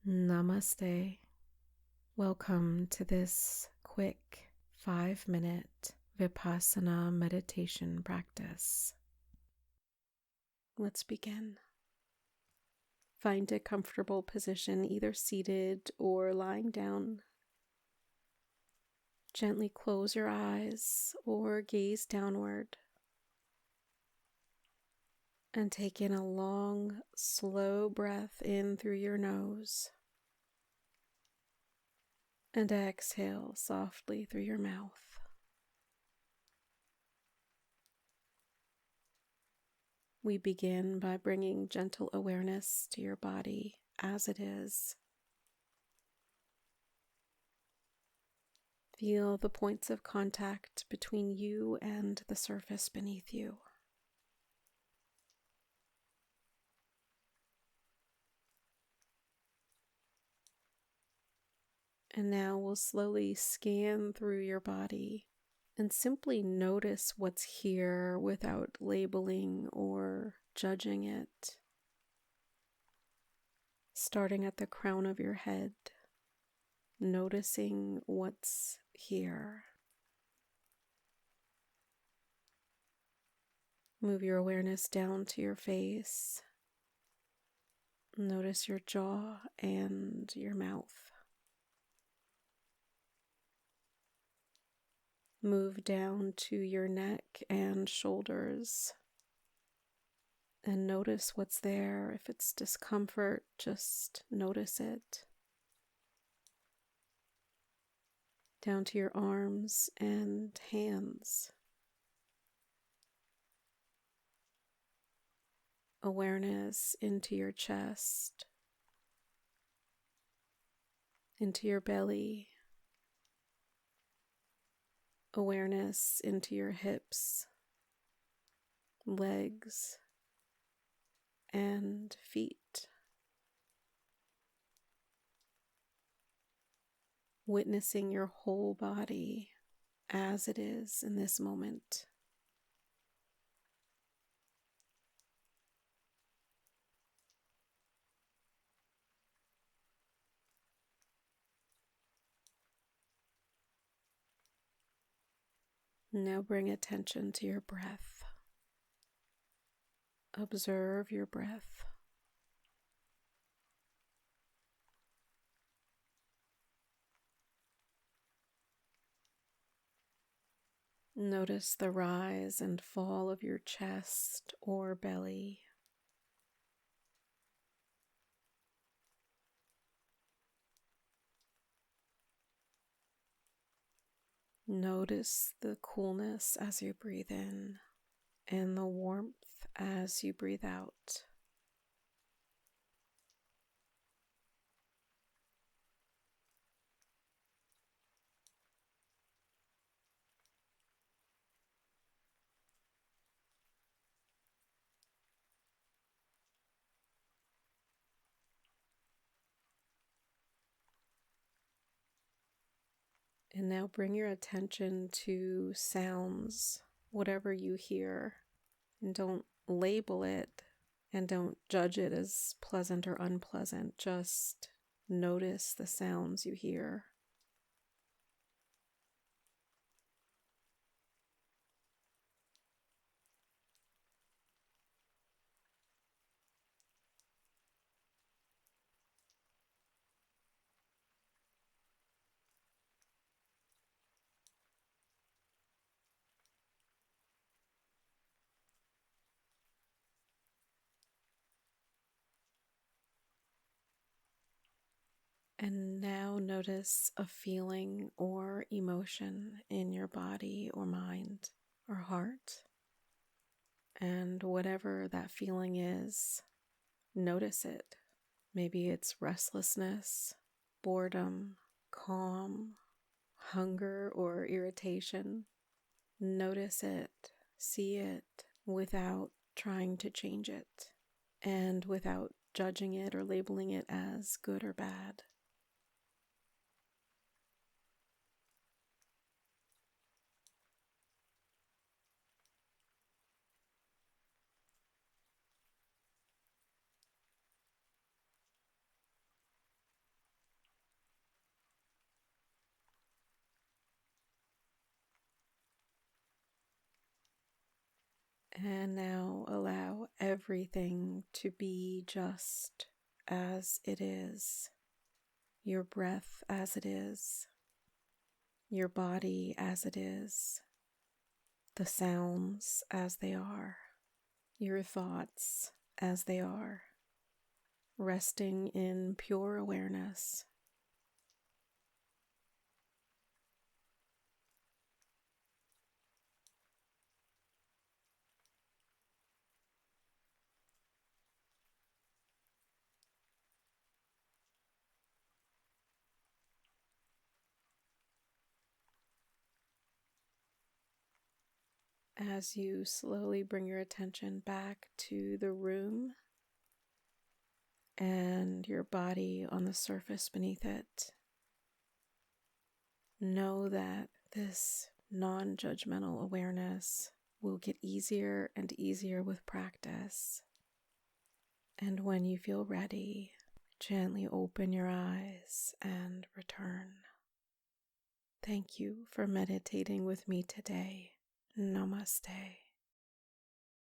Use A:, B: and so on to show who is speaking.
A: Namaste. Welcome to this quick 5-minute Vipassana meditation practice. Let's begin. Find a comfortable position, either seated or lying down. Gently close your eyes or gaze downward. And take in a long, slow breath in through your nose. And exhale softly through your mouth. We begin by bringing gentle awareness to your body as it is. Feel the points of contact between you and the surface beneath you. And now we'll slowly scan through your body and simply notice what's here without labeling or judging it. Starting at the crown of your head, noticing what's here. Move your awareness down to your face. Notice your jaw and your mouth. Move down to your neck and shoulders and notice what's there. If it's discomfort, just notice it. Down to your arms and hands. Awareness into your chest, into your belly. Awareness into your hips, legs, and feet. Witnessing your whole body as it is in this moment. Now bring attention to your breath. Observe your breath. Notice the rise and fall of your chest or belly. Notice the coolness as you breathe in and the warmth as you breathe out. And now bring your attention to sounds, whatever you hear, and don't label it and don't judge it as pleasant or unpleasant. Just notice the sounds you hear. And now notice a feeling or emotion in your body or mind or heart. And whatever that feeling is, notice it. Maybe it's restlessness, boredom, calm, hunger, or irritation. Notice it, see it without trying to change it and without judging it or labeling it as good or bad. And now allow everything to be just as it is. Your breath as it is. Your body as it is. The sounds as they are. Your thoughts as they are. Resting in pure awareness. As you slowly bring your attention back to the room and your body on the surface beneath it, know that this non-judgmental awareness will get easier and easier with practice. And when you feel ready, gently open your eyes and return. Thank you for meditating with me today. Namaste.